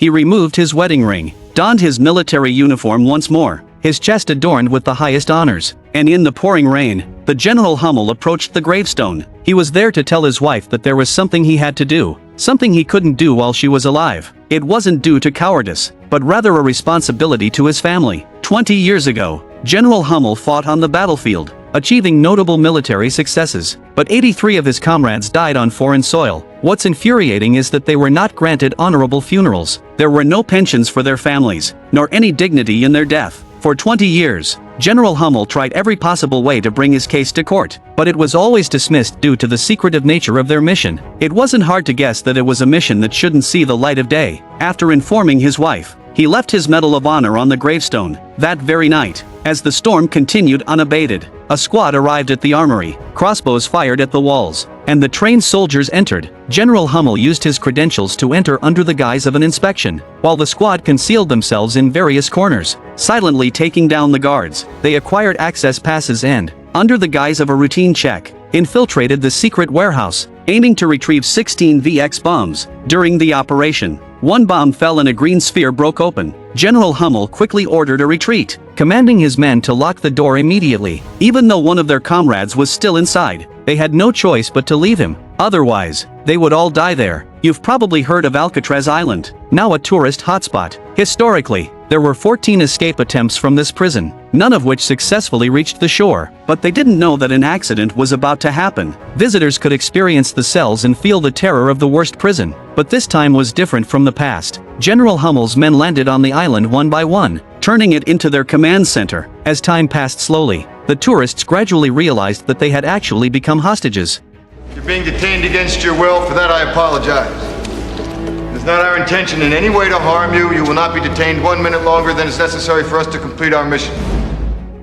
He removed his wedding ring, donned his military uniform once more, his chest adorned with the highest honors, and in the pouring rain, the General Hummel approached the gravestone. He was there to tell his wife that there was something he had to do, something he couldn't do while she was alive. It wasn't due to cowardice, but rather a responsibility to his family. 20 years ago, General Hummel fought on the battlefield, achieving notable military successes, but 83 of his comrades died on foreign soil. What's infuriating is that they were not granted honorable funerals. There were no pensions for their families, nor any dignity in their death. For 20 years, General Hummel tried every possible way to bring his case to court, but it was always dismissed due to the secretive nature of their mission. It wasn't hard to guess that it was a mission that shouldn't see the light of day. After informing his wife, he left his Medal of Honor on the gravestone. That very night, as the storm continued unabated, a squad arrived at the armory, crossbows fired at the walls, and the trained soldiers entered. General Hummel used his credentials to enter under the guise of an inspection, while the squad concealed themselves in various corners, silently taking down the guards. They acquired access passes and, under the guise of a routine check, infiltrated the secret warehouse, aiming to retrieve 16 VX bombs. During the operation, one bomb fell and a green sphere broke open. General Hummel quickly ordered a retreat, commanding his men to lock the door immediately. Even though one of their comrades was still inside, they had no choice but to leave him. Otherwise, they would all die there. You've probably heard of Alcatraz Island, now a tourist hotspot. Historically, there were 14 escape attempts from this prison, none of which successfully reached the shore, but they didn't know that an accident was about to happen. Visitors could experience the cells and feel the terror of the worst prison, but this time was different from the past. General Hummel's men landed on the island one by one, turning it into their command center. As time passed slowly, the tourists gradually realized that they had actually become hostages. You're being detained against your will. For that, I apologize. It's not our intention in any way to harm you. You will not be detained 1 minute longer than is necessary for us to complete our mission.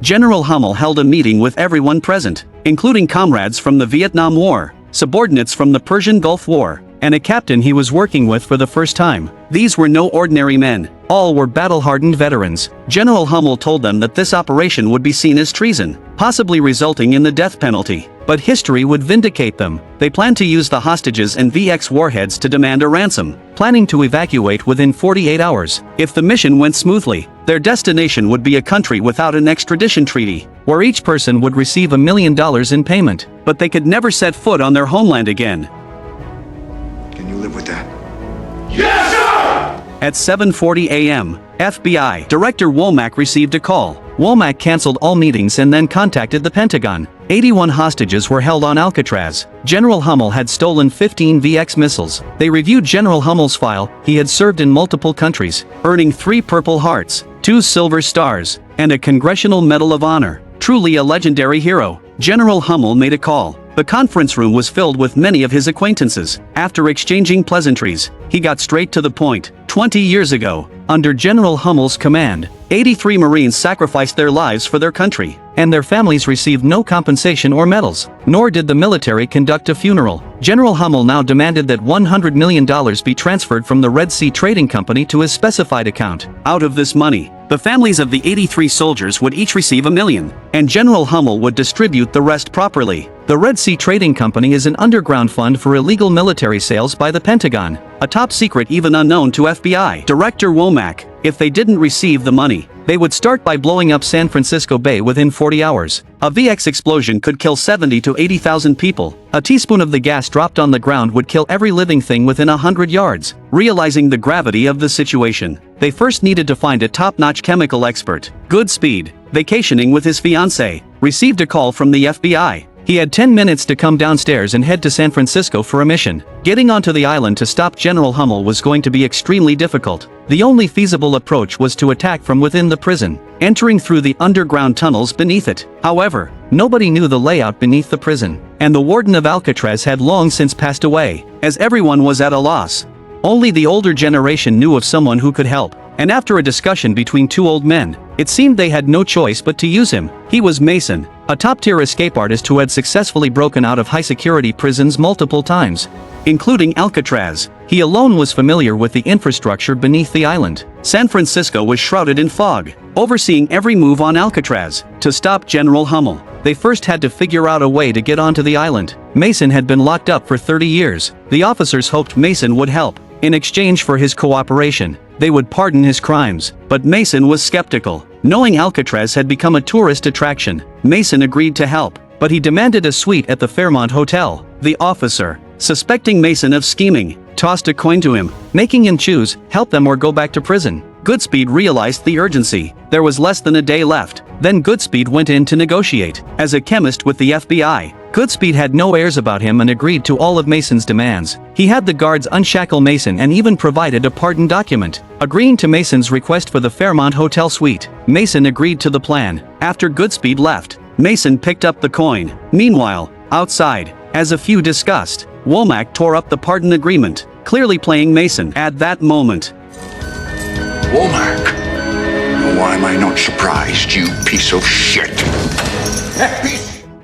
General Hummel held a meeting with everyone present, including comrades from the Vietnam War, subordinates from the Persian Gulf War, and a captain he was working with for the first time. These were no ordinary men. All were battle-hardened veterans. General Hummel told them that this operation would be seen as treason, possibly resulting in the death penalty. But history would vindicate them. They planned to use the hostages and VX warheads to demand a ransom, planning to evacuate within 48 hours. If the mission went smoothly, their destination would be a country without an extradition treaty, where each person would receive $1 million in payment. But they could never set foot on their homeland again. Can you live with that? Yes, sir! At 7:40 a.m., FBI Director Womack received a call. Womack canceled all meetings and then contacted the Pentagon. 81 hostages were held on Alcatraz. General Hummel had stolen 15 VX missiles. They reviewed General Hummel's file. He had served in multiple countries, earning 3 Purple Hearts, 2 Silver Stars, and a Congressional Medal of Honor. Truly a legendary hero. General Hummel made a call. The conference room was filled with many of his acquaintances. After exchanging pleasantries, he got straight to the point. 20 years ago, under General Hummel's command, 83 Marines sacrificed their lives for their country, and their families received no compensation or medals, nor did the military conduct a funeral. General Hummel now demanded that $100 million be transferred from the Red Sea Trading Company to his specified account. Out of this money, the families of the 83 soldiers would each receive $1 million, and General Hummel would distribute the rest properly. The Red Sea Trading Company is an underground fund for illegal military sales by the Pentagon, a top secret even unknown to FBI Director Womack. If they didn't receive the money, they would start by blowing up San Francisco Bay within 40 hours. A VX explosion could kill 70 to 80,000 people. A teaspoon of the gas dropped on the ground would kill every living thing within 100 yards. Realizing the gravity of the situation, they first needed to find a top-notch chemical expert. Goodspeed, vacationing with his fiancée, received a call from the FBI. He had 10 minutes to come downstairs and head to San Francisco for a mission. Getting onto the island to stop General Hummel was going to be extremely difficult. The only feasible approach was to attack from within the prison, entering through the underground tunnels beneath it. However, nobody knew the layout beneath the prison, and the warden of Alcatraz had long since passed away, as everyone was at a loss. Only the older generation knew of someone who could help, and after a discussion between 2 old men, it seemed they had no choice but to use him. He was Mason, a top-tier escape artist who had successfully broken out of high-security prisons multiple times, including Alcatraz. He alone was familiar with the infrastructure beneath the island. San Francisco was shrouded in fog, overseeing every move on Alcatraz. To stop General Hummel, they first had to figure out a way to get onto the island. Mason had been locked up for 30 years. The officers hoped Mason would help. In exchange for his cooperation, they would pardon his crimes. But Mason was skeptical. Knowing Alcatraz had become a tourist attraction, Mason agreed to help, but he demanded a suite at the Fairmont Hotel. The officer, suspecting Mason of scheming, tossed a coin to him, making him choose, help them or go back to prison. Goodspeed realized the urgency. There was less than a day left. Then Goodspeed went in to negotiate. As a chemist with the FBI, Goodspeed had no airs about him and agreed to all of Mason's demands. He had the guards unshackle Mason and even provided a pardon document. Agreeing to Mason's request for the Fairmont Hotel suite, Mason agreed to the plan. After Goodspeed left, Mason picked up the coin. Meanwhile, outside, as a few discussed, Womack tore up the pardon agreement, clearly playing Mason. At that moment, Womack, why am I not surprised, you piece of shit?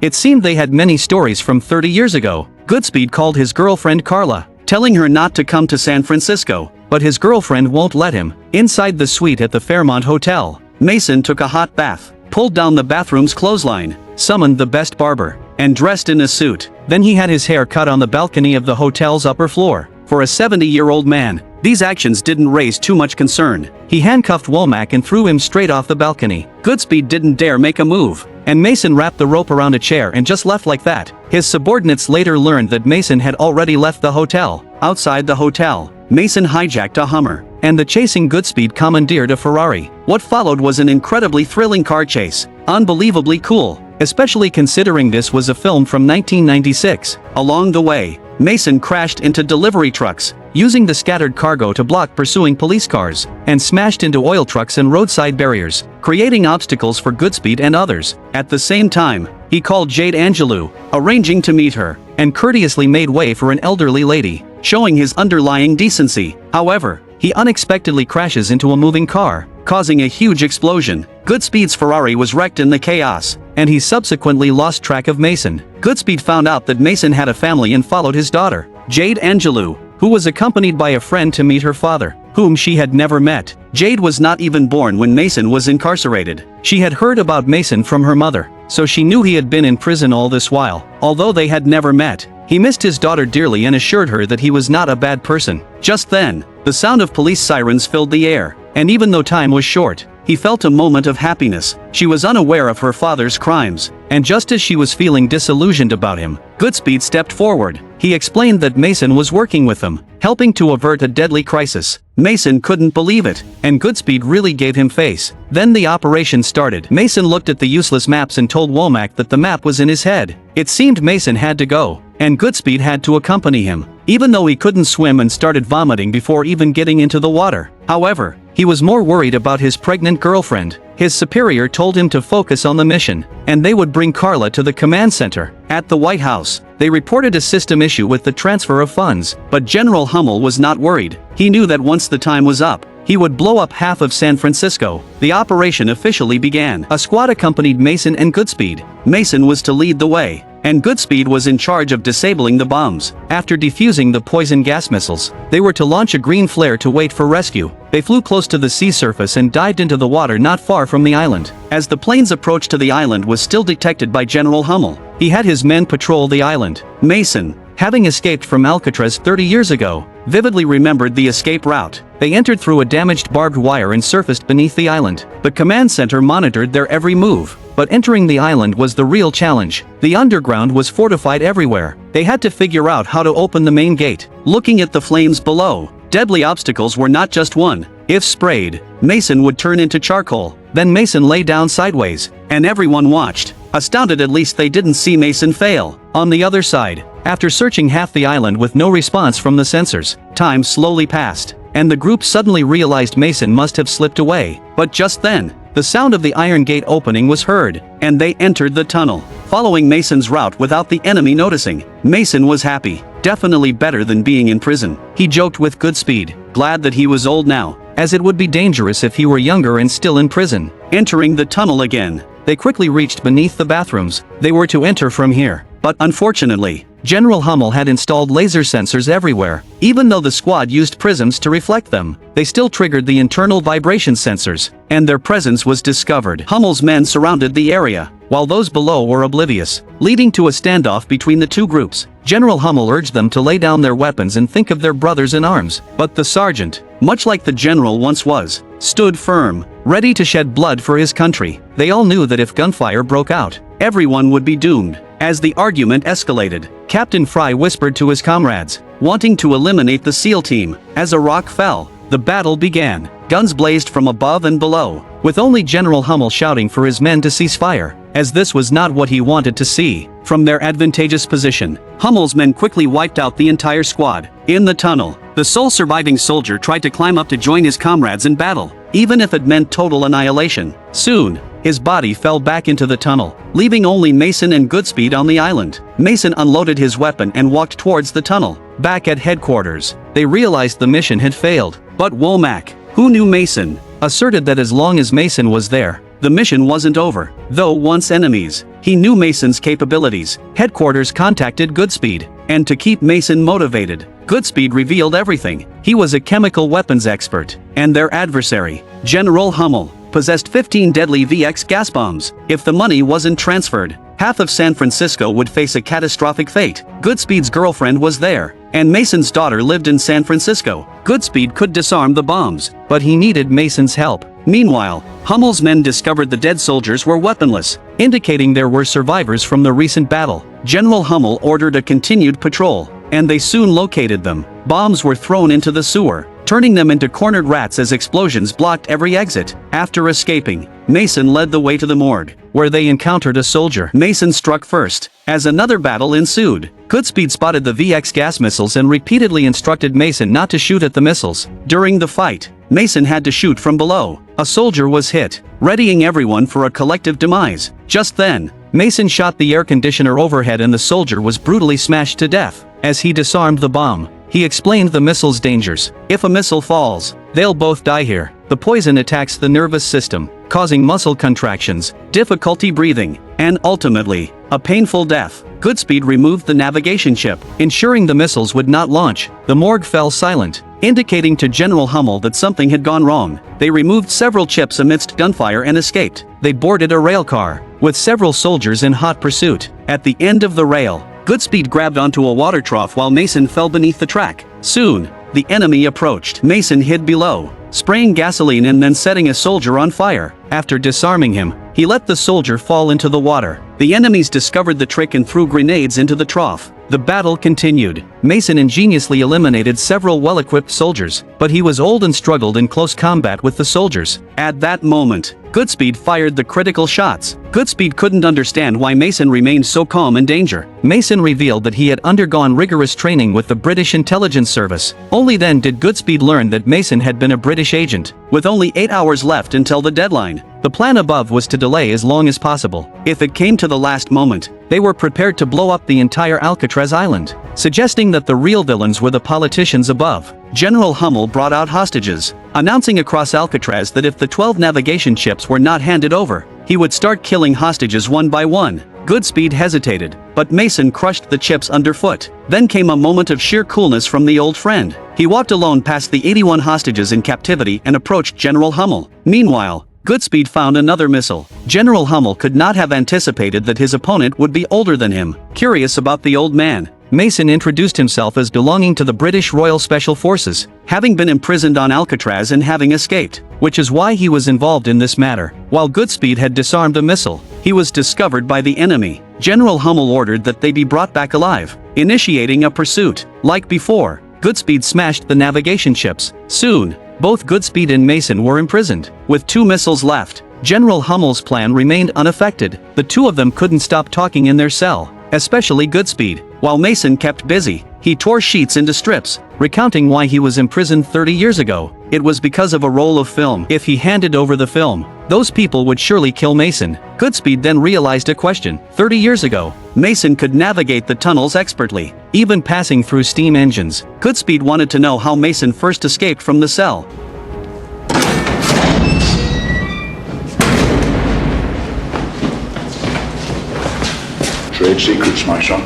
it seemed they had many stories from 30 years ago. Goodspeed called his girlfriend Carla, telling her not to come to San Francisco, but his girlfriend won't let him. Inside the suite at the Fairmont Hotel, Mason took a hot bath, pulled down the bathroom's clothesline, summoned the best barber, and dressed in a suit. Then he had his hair cut on the balcony of the hotel's upper floor. For a 70-year-old man, these actions didn't raise too much concern. He handcuffed Womack and threw him straight off the balcony. Goodspeed didn't dare make a move, and Mason wrapped the rope around a chair and just left like that. His subordinates later learned that Mason had already left the hotel. Outside the hotel, Mason hijacked a Hummer, and the chasing Goodspeed commandeered a Ferrari. What followed was an incredibly thrilling car chase. Unbelievably cool, especially considering this was a film from 1996. Along the way, Mason crashed into delivery trucks, using the scattered cargo to block pursuing police cars, and smashed into oil trucks and roadside barriers, creating obstacles for Goodspeed and others. At the same time, he called Jade Angelou, arranging to meet her, and courteously made way for an elderly lady, showing his underlying decency. However, he unexpectedly crashes into a moving car, causing a huge explosion. Goodspeed's Ferrari was wrecked in the chaos, and he subsequently lost track of Mason. Goodspeed found out that Mason had a family and followed his daughter, Jade Angelou, who was accompanied by a friend to meet her father, whom she had never met. Jade was not even born when Mason was incarcerated. She had heard about Mason from her mother, so she knew he had been in prison all this while. Although they had never met, he missed his daughter dearly and assured her that he was not a bad person. Just then, the sound of police sirens filled the air, and even though time was short, he felt a moment of happiness. She was unaware of her father's crimes, and just as she was feeling disillusioned about him, Goodspeed stepped forward. He explained that Mason was working with them, helping to avert a deadly crisis. Mason couldn't believe it, and Goodspeed really gave him face. Then the operation started. Mason looked at the useless maps and told Womack that the map was in his head. It seemed Mason had to go, and Goodspeed had to accompany him, even though he couldn't swim and started vomiting before even getting into the water. However, he was more worried about his pregnant girlfriend. His superior told him to focus on the mission, and they would bring Carla to the command center. At the White House, they reported a system issue with the transfer of funds, but General Hummel was not worried. He knew that once the time was up, he would blow up half of San Francisco. The operation officially began. A squad accompanied Mason and Goodspeed. Mason was to lead the way, and Goodspeed was in charge of disabling the bombs. After defusing the poison gas missiles, they were to launch a green flare to wait for rescue. They flew close to the sea surface and dived into the water not far from the island. As the plane's approach to the island was still detected by General Hummel, he had his men patrol the island. Mason, having escaped from Alcatraz 30 years ago, vividly remembered the escape route. They entered through a damaged barbed wire and surfaced beneath the island. The command center monitored their every move, but entering the island was the real challenge. The underground was fortified everywhere. They had to figure out how to open the main gate. Looking at the flames below, deadly obstacles were not just one. If sprayed, Mason would turn into charcoal. Then Mason lay down sideways, and everyone watched, astounded. At least they didn't see Mason fail. On the other side, after searching half the island with no response from the sensors, time slowly passed, and the group suddenly realized Mason must have slipped away. But just then, the sound of the iron gate opening was heard, and they entered the tunnel, following Mason's route without the enemy noticing. Mason was happy, definitely better than being in prison. He joked with Goodspeed, glad that he was old now, as it would be dangerous if he were younger and still in prison. Entering the tunnel again, they quickly reached beneath the bathrooms. They were to enter from here, but unfortunately, General Hummel had installed laser sensors everywhere. Even though the squad used prisms to reflect them, they still triggered the internal vibration sensors, and their presence was discovered. Hummel's men surrounded the area, while those below were oblivious, leading to a standoff between the two groups. General Hummel urged them to lay down their weapons and think of their brothers in arms. But the sergeant, much like the general once was, stood firm, ready to shed blood for his country. They all knew that if gunfire broke out, everyone would be doomed. As the argument escalated, Captain Fry whispered to his comrades, wanting to eliminate the SEAL team. As a rock fell, the battle began. Guns blazed from above and below, with only General Hummel shouting for his men to cease fire, as this was not what he wanted to see. From their advantageous position, Hummel's men quickly wiped out the entire squad. In the tunnel, the sole surviving soldier tried to climb up to join his comrades in battle, even if it meant total annihilation. Soon, his body fell back into the tunnel, leaving only Mason and Goodspeed on the island. Mason unloaded his weapon and walked towards the tunnel. Back at headquarters, they realized the mission had failed. But Womack, who knew Mason, asserted that as long as Mason was there, the mission wasn't over. Though once enemies, he knew Mason's capabilities. Headquarters contacted Goodspeed, and to keep Mason motivated, Goodspeed revealed everything. He was a chemical weapons expert, and their adversary, General Hummel, possessed 15 deadly VX gas bombs. If the money wasn't transferred, half of San Francisco would face a catastrophic fate. Goodspeed's girlfriend was there, and Mason's daughter lived in San Francisco. Goodspeed could disarm the bombs, but he needed Mason's help. Meanwhile, Hummel's men discovered the dead soldiers were weaponless, indicating there were survivors from the recent battle. General Hummel ordered a continued patrol, and they soon located them. Bombs were thrown into the sewer, turning them into cornered rats as explosions blocked every exit. After escaping, Mason led the way to the morgue, where they encountered a soldier. Mason struck first, as another battle ensued. Goodspeed spotted the VX gas missiles and repeatedly instructed Mason not to shoot at the missiles. During the fight, Mason had to shoot from below. A soldier was hit, readying everyone for a collective demise. Just then, Mason shot the air conditioner overhead and the soldier was brutally smashed to death. As he disarmed the bomb, he explained the missile's dangers. If a missile falls, they'll both die here. The poison attacks the nervous system, causing muscle contractions, difficulty breathing, and ultimately, a painful death. Goodspeed removed the navigation chip, ensuring the missiles would not launch. The morgue fell silent, indicating to General Hummel that something had gone wrong. They removed several chips amidst gunfire and escaped. They boarded a rail car, with several soldiers in hot pursuit. At the end of the rail, Goodspeed grabbed onto a water trough while Mason fell beneath the track. Soon, the enemy approached. Mason hid below, spraying gasoline and then setting a soldier on fire. After disarming him, he let the soldier fall into the water. The enemies discovered the trick and threw grenades into the trough. The battle continued. Mason ingeniously eliminated several well-equipped soldiers, but he was old and struggled in close combat with the soldiers. At that moment, Goodspeed fired the critical shots. Goodspeed couldn't understand why Mason remained so calm in danger. Mason revealed that he had undergone rigorous training with the British intelligence service. Only then did Goodspeed learn that Mason had been a British agent. With only 8 hours left until the deadline, the plan above was to delay as long as possible. If it came to the last moment, they were prepared to blow up the entire Alcatraz island, suggesting that the real villains were the politicians above. General Hummel brought out hostages, announcing across Alcatraz that if the 12 navigation ships were not handed over, he would start killing hostages one by one. Goodspeed hesitated, but Mason crushed the chips underfoot. Then came a moment of sheer coolness from the old friend. He walked alone past the 81 hostages in captivity and approached General Hummel. Meanwhile, Goodspeed found another missile. General Hummel could not have anticipated that his opponent would be older than him. Curious about the old man, Mason introduced himself as belonging to the British Royal Special Forces, having been imprisoned on Alcatraz and having escaped, which is why he was involved in this matter. While Goodspeed had disarmed a missile, he was discovered by the enemy. General Hummel ordered that they be brought back alive, initiating a pursuit. Like before, Goodspeed smashed the navigation ships. Soon, both Goodspeed and Mason were imprisoned. With 2 missiles left, General Hummel's plan remained unaffected. The two of them couldn't stop talking in their cell, especially Goodspeed. While Mason kept busy, he tore sheets into strips, recounting why he was imprisoned 30 years ago. It was because of a roll of film. If he handed over the film, those people would surely kill Mason. Goodspeed then realized a question. 30 years ago, Mason could navigate the tunnels expertly, even passing through steam engines. Goodspeed wanted to know how Mason first escaped from the cell. Trade secrets, my son.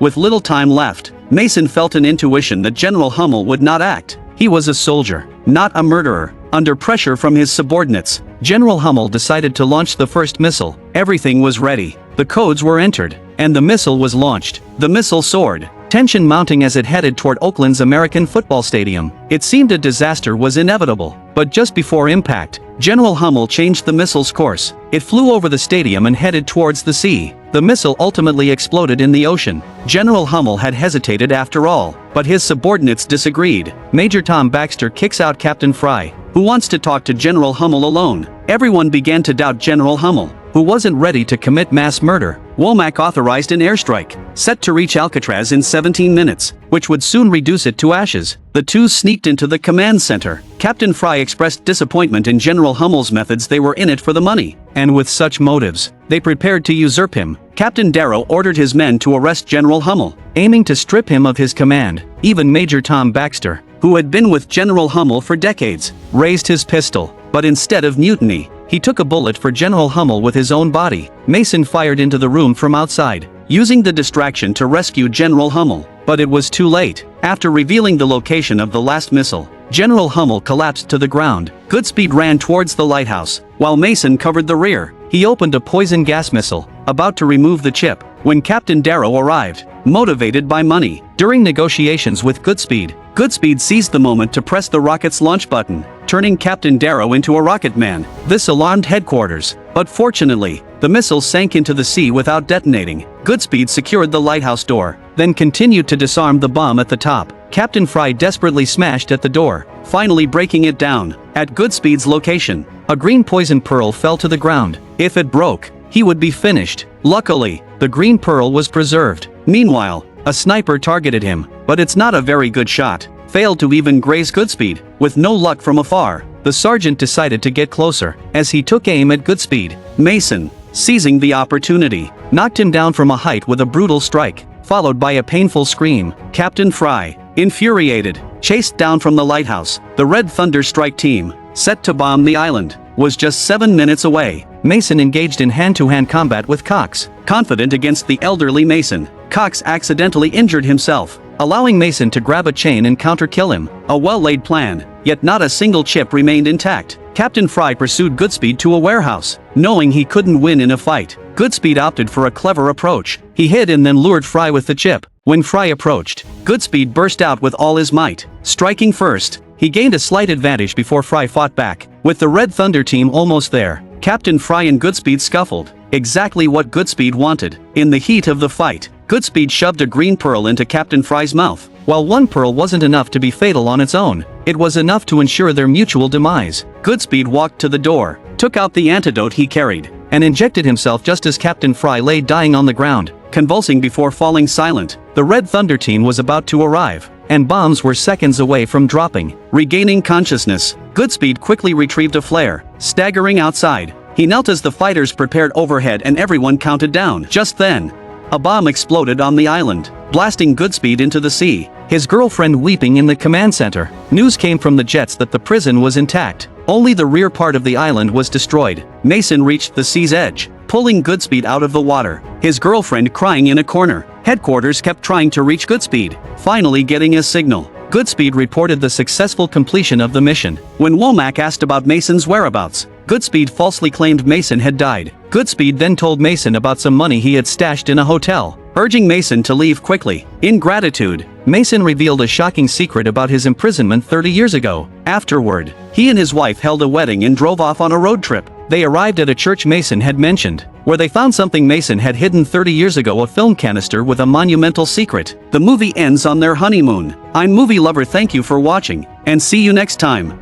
With little time left, Mason felt an intuition that General Hummel would not act. He was a soldier, not a murderer. Under pressure from his subordinates, General Hummel decided to launch the first missile. Everything was ready. The codes were entered. and the missile was launched. The missile soared, tension mounting as it headed toward Oakland's American Football Stadium. It seemed a disaster was inevitable, but just before impact, General Hummel changed the missile's course. It flew over the stadium and headed towards the sea. The missile ultimately exploded in the ocean. General Hummel had hesitated after all, but his subordinates disagreed. Major Tom Baxter kicks out Captain Fry, who wants to talk to General Hummel alone. Everyone began to doubt General Hummel, who wasn't ready to commit mass murder. Womack authorized an airstrike, set to reach Alcatraz in 17 minutes, which would soon reduce it to ashes. The two sneaked into the command center. Captain Fry expressed disappointment in General Hummel's methods. They were in it for the money, and with such motives, they prepared to usurp him. Captain Darrow ordered his men to arrest General Hummel, aiming to strip him of his command. Even Major Tom Baxter, who had been with General Hummel for decades, raised his pistol, but instead of mutiny, he took a bullet for General Hummel with his own body. Mason fired into the room from outside, using the distraction to rescue General Hummel, but it was too late. After revealing the location of the last missile, General Hummel collapsed to the ground. Goodspeed ran towards the lighthouse, while Mason covered the rear. He opened a poison gas missile, about to remove the chip, when Captain Darrow arrived, motivated by money. During negotiations with Goodspeed, Goodspeed seized the moment to press the rocket's launch button, turning Captain Darrow into a rocket man. This alarmed headquarters, but fortunately, the missile sank into the sea without detonating. Goodspeed secured the lighthouse door, then continued to disarm the bomb at the top. Captain Fry desperately smashed at the door, finally breaking it down. At Goodspeed's location, a green poison pearl fell to the ground. If it broke, he would be finished. Luckily, the green pearl was preserved. Meanwhile, a sniper targeted him, but it's not a very good shot. Failed to even graze Goodspeed. With no luck from afar, the sergeant decided to get closer. As he took aim at Goodspeed, Mason, seizing the opportunity, knocked him down from a height with a brutal strike, followed by a painful scream. Captain Fry, infuriated, chased down from the lighthouse. The Red Thunder strike team, set to bomb the island, was just 7 minutes away. Mason engaged in hand-to-hand combat with Cox. Confident against the elderly Mason, Cox accidentally injured himself, allowing Mason to grab a chain and counter-kill him. A well-laid plan, yet not a single chip remained intact. Captain Fry pursued Goodspeed to a warehouse, knowing he couldn't win in a fight. Goodspeed opted for a clever approach. He hid and then lured Fry with the chip. When Fry approached, Goodspeed burst out with all his might. Striking first, he gained a slight advantage before Fry fought back. With the Red Thunder team almost there, Captain Fry and Goodspeed scuffled, exactly what Goodspeed wanted. In the heat of the fight, Goodspeed shoved a green pearl into Captain Fry's mouth. While one pearl wasn't enough to be fatal on its own, it was enough to ensure their mutual demise. Goodspeed walked to the door, took out the antidote he carried, and injected himself just as Captain Fry lay dying on the ground, convulsing before falling silent. The Red Thunder team was about to arrive, and bombs were seconds away from dropping. Regaining consciousness, Goodspeed quickly retrieved a flare. Staggering outside, he knelt as the fighters prepared overhead and everyone counted down. Just then, a bomb exploded on the island, blasting Goodspeed into the sea, his girlfriend weeping in the command center. News came from the jets that the prison was intact. Only the rear part of the island was destroyed. Mason reached the sea's edge, pulling Goodspeed out of the water, his girlfriend crying in a corner. Headquarters kept trying to reach Goodspeed, finally getting a signal. Goodspeed reported the successful completion of the mission. When Womack asked about Mason's whereabouts, Goodspeed falsely claimed Mason had died. Goodspeed then told Mason about some money he had stashed in a hotel, urging Mason to leave quickly. In gratitude, Mason revealed a shocking secret about his imprisonment 30 years ago. Afterward, he and his wife held a wedding and drove off on a road trip. They arrived at a church Mason had mentioned, where they found something Mason had hidden 30 years ago, a film canister with a monumental secret. The movie ends on their honeymoon. I'm Movie Lover, thank you for watching, and see you next time.